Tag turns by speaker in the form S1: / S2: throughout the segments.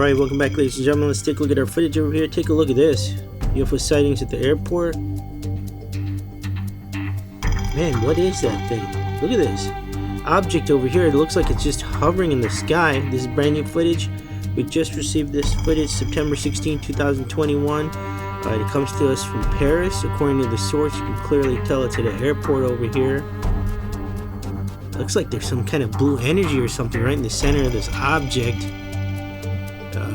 S1: Alright, welcome back, ladies and gentlemen. Let's take a look at our footage over here. Take a look at this. UFO sightings at the airport. Man, what is that thing? Look at this. Object over here. It looks like it's just hovering in the sky. This is brand new footage. We just received this footage September 16, 2021. It comes to us from Paris. According to the source, you can clearly tell it's at an airport over here. Looks like there's some kind of blue energy or something right in the center of this object.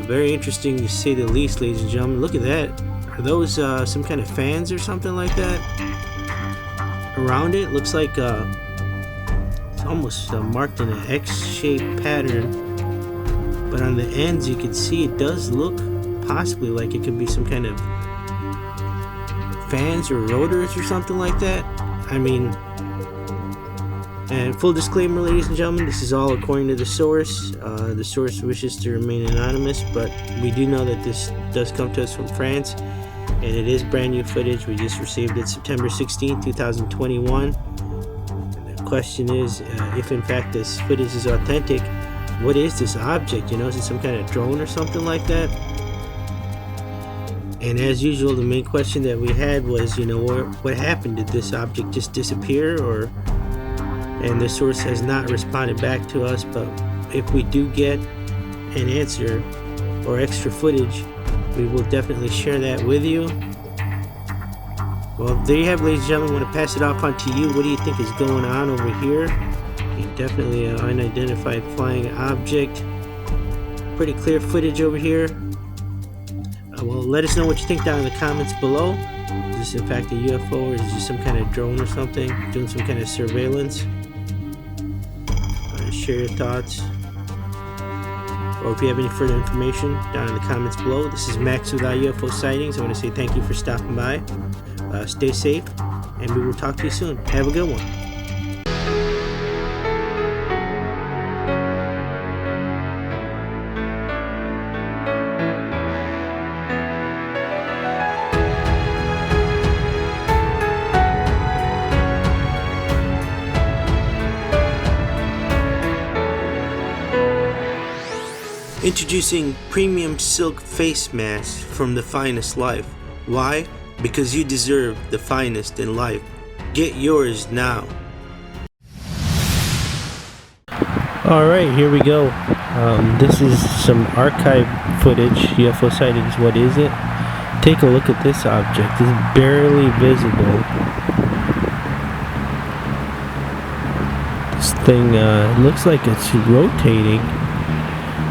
S1: Very interesting to say the least, ladies and gentlemen. Look at that. Are those some kind of fans or something like that? Around it, looks like it's almost marked in an X-shaped pattern. But on the ends, you can see it does look possibly like it could be some kind of fans or rotors or something like that. I mean, and full disclaimer, ladies and gentlemen, this is all according to the source. The source wishes to remain anonymous, but we do know that this does come to us from France, and it is brand new footage. We just received it September 16, 2021. And the question is, if in fact this footage is authentic, what is this object? You know, is it some kind of drone or something like that? And as usual, the main question that we had was, you know, what happened? Did this object just disappear, or? And the source has not responded back to us, but if we do get an answer or extra footage, we will definitely share that with you. Well, there you have it, ladies and gentlemen. I want to pass it off on to you. What do you think is going on over here? Definitely an unidentified flying object. Pretty clear footage over here. Well, let us know what you think down in the comments below. Is this in fact a UFO, or is this some kind of drone or something doing some kind of surveillance? Share your thoughts, or if you have any further information, down in the comments below. This is Max with iUFO Sightings. I want to say thank you for stopping by. Stay safe, and we will talk to you soon. Have a good one. Introducing premium silk face masks from the finest life. Why? Because you deserve the finest in life. Get yours now. Alright, here we go. This is some archive footage. UFO sightings. What is it? Take a look at this object. It's barely visible. This thing looks like it's rotating.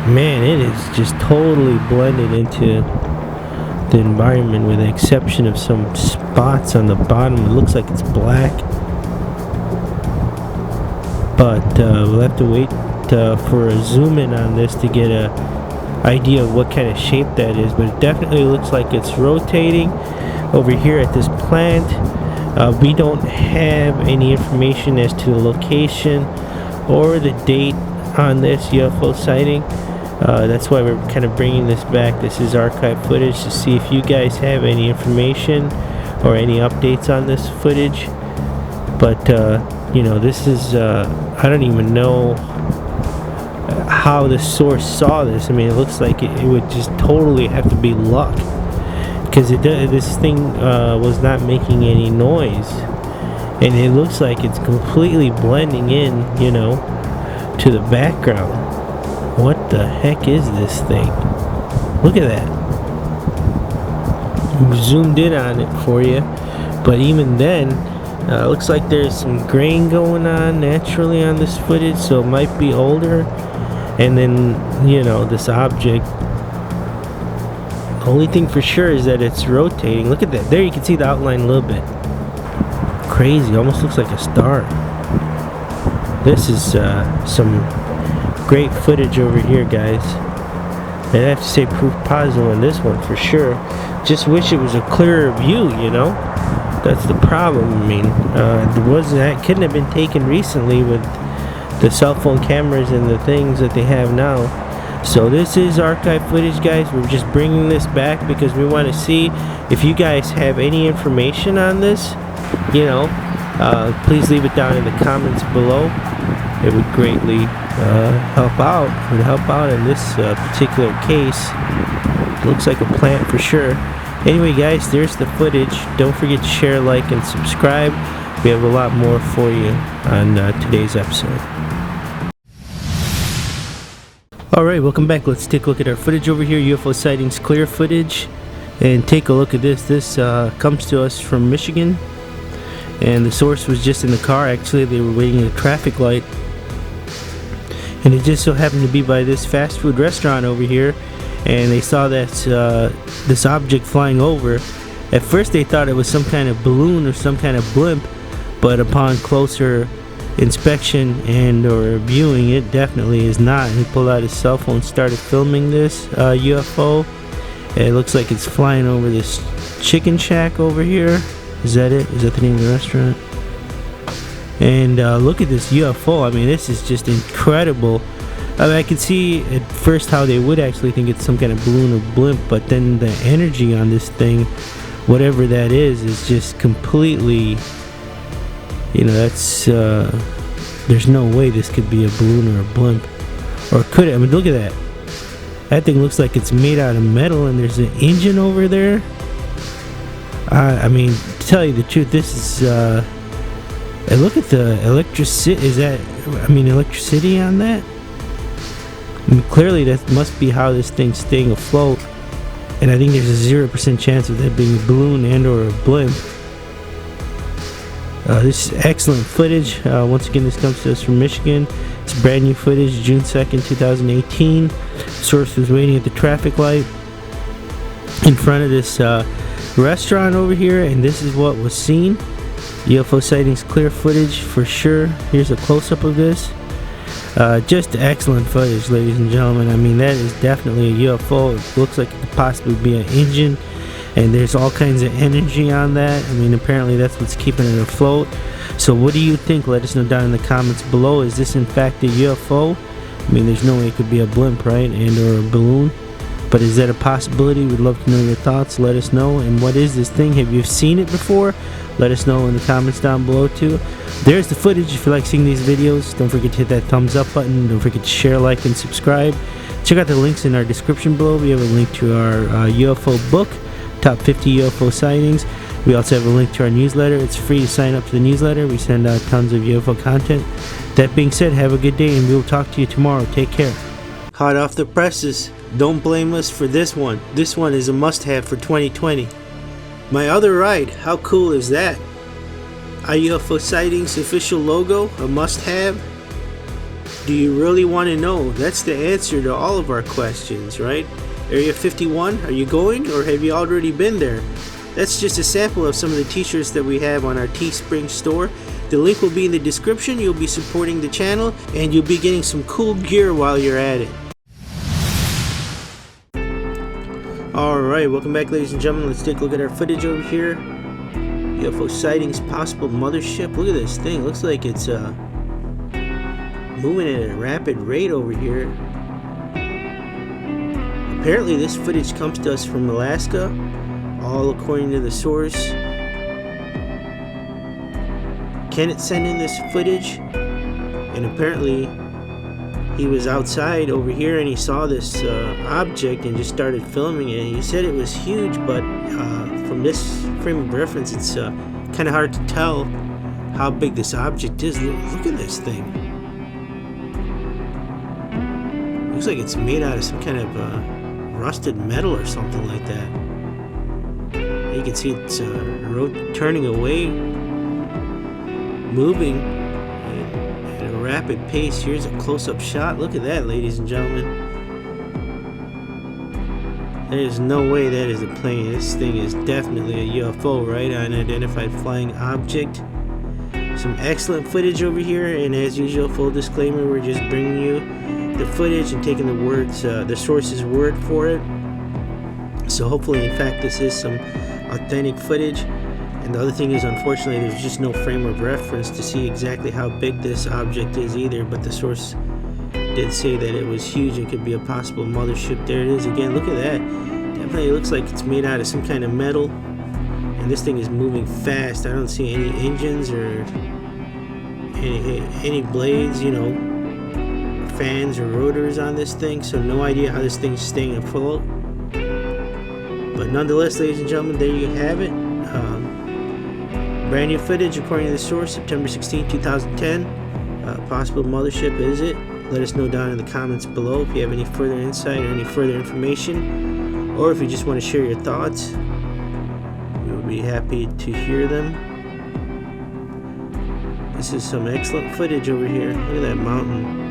S1: Man, it is just totally blended into the environment, with the exception of some spots on the bottom. It looks like it's black, but we'll have to wait for a zoom in on this to get a idea of what kind of shape that is. But it definitely looks like it's rotating over here at this plant. We don't have any information as to the location or the date on this UFO sighting. That's why we're kind of bringing this back. This is archive footage to see if you guys have any information or any updates on this footage. But you know, this is I don't even know how the source saw this. I mean, it looks like it would just totally have to be luck, because this thing was not making any noise, and it looks like it's completely blending in, you know, to the background. What the heck is this thing? Look at that. Zoomed in on it for you, but even then, looks like there's some grain going on naturally on this footage, so it might be older. And then, you know, this object, the only thing for sure is that it's rotating. Look at that. There you can see the outline a little bit. Crazy. Almost looks like a star. This is some great footage over here, guys. And I have to say proof positive on this one for sure. Just wish it was a clearer view, you know. That's the problem. I mean, it couldn't have been taken recently with the cell phone cameras and the things that they have now. So this is archive footage, guys. We're just bringing this back because we want to see if you guys have any information on this. You know, please leave it down in the comments below. It would greatly would help out in this particular case. Looks like a plant for sure. Anyway, guys, there's the footage. Don't forget to share, like, and subscribe. We have a lot more for you on today's episode. Alright, welcome back. Let's take a look at our footage over here. UFO Sightings clear footage. And take a look at this. This comes to us from Michigan. And the source was just in the car. Actually, they were waiting at a traffic light. And it just so happened to be by this fast food restaurant over here. And they saw that this object flying over. At first they thought it was some kind of balloon or some kind of blimp, but upon closer inspection and or viewing, it definitely is not. He pulled out his cell phone and started filming this UFO. It looks like it's flying over this chicken shack over here. Is that it? Is that the name of the restaurant? And look at this UFO. I mean, this is just incredible. I mean, I can see at first how they would actually think it's some kind of balloon or blimp, but then the energy on this thing, whatever that is just completely, you know, that's there's no way this could be a balloon or a blimp, or could it? I mean, look at that. That thing looks like it's made out of metal, and there's an engine over there. I mean, to tell you the truth, this is and look at the electricity. Is that, I mean, electricity on that? I mean, clearly that must be how this thing's staying afloat, and I think there's a 0% chance of that being a balloon and or a blimp. This is excellent footage. Once again, this comes to us from Michigan. It's brand new footage, June 2nd, 2018. Source was waiting at the traffic light in front of this restaurant over here, and this is what was seen. UFO Sightings clear footage for sure. Here's a close-up of this. Just excellent footage, ladies and gentlemen. I mean, that is definitely a UFO. It looks like it could possibly be an engine, and there's all kinds of energy on that. I mean, apparently that's what's keeping it afloat. So what do you think? Let us know down in the comments below. Is this in fact a UFO? I mean, there's no way it could be a blimp, right? And or a balloon. But is that a possibility? We'd love to know your thoughts. Let us know. And what is this thing? Have you seen it before? Let us know in the comments down below too. There's the footage. If you like seeing these videos, don't forget to hit that thumbs up button. Don't forget to share, like, and subscribe. Check out the links in our description below. We have a link to our UFO book, Top 50 UFO Sightings. We also have a link to our newsletter. It's free to sign up to the newsletter. We send out tons of UFO content. That being said, have a good day, and we'll talk to you tomorrow. Take care. Hot off the presses. Don't blame us for this one. This one is a must-have for 2020. My other ride, how cool is that? iUFO Sightings official logo, a must-have? Do you really want to know? That's the answer to all of our questions, right? Area 51, are you going, or have you already been there? That's just a sample of some of the t-shirts that we have on our Teespring store. The link will be in the description. You'll be supporting the channel, and you'll be getting some cool gear while you're at it. Alright, welcome back, ladies and gentlemen. Let's take a look at our footage over here. UFO Sightings possible mothership. Look at this thing. Looks like it's moving at a rapid rate over here. Apparently this footage comes to us from Alaska, all according to the source. Kenneth sent in this footage, and apparently he was outside over here and he saw this object and just started filming it. He said it was huge, but from this frame of reference, it's kind of hard to tell how big this object is. Look at this thing. Looks like it's made out of some kind of rusted metal or something like that. You can see it's turning away, moving at a rapid pace. Here's a close-up shot. Look at that, ladies and gentlemen. There's no way that is a plane. This thing is definitely a UFO, right? Unidentified flying object. Some excellent footage over here, and as usual, full disclaimer, we're just bringing you the footage and taking the words, the source's word for it. So hopefully, in fact, this is some authentic footage. And the other thing is, unfortunately, there's just no frame of reference to see exactly how big this object is either, but the source did say that it was huge and could be a possible mothership. There it is again. Look at that. Definitely looks like it's made out of some kind of metal, and this thing is moving fast. I don't see any engines or any blades, you know, fans or rotors on this thing, so no idea how this thing's staying afloat. But nonetheless, ladies and gentlemen, there you have it. Brand new footage according to the source, September 16, 2010. Possible mothership, is it? Let us know down in the comments below if you have any further insight or any further information, or if you just want to share your thoughts. We will be happy to hear them. This is some excellent footage over here. Look at that mountain.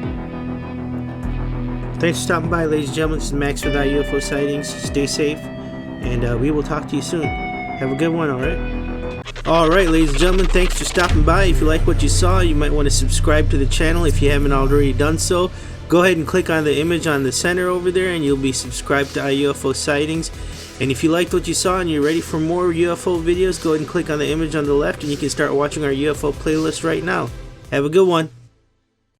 S1: Thanks for stopping by, ladies and gentlemen. This is Max with iUFO Sightings. Stay safe, and we will talk to you soon. Have a good one, alright? Alright, ladies and gentlemen, thanks for stopping by. If you like what you saw, you might want to subscribe to the channel if you haven't already done so. Go ahead and click on the image on the center over there and you'll be subscribed to iUFO Sightings. And if you liked what you saw and you're ready for more UFO videos, go ahead and click on the image on the left and you can start watching our UFO playlist right now. Have a good one.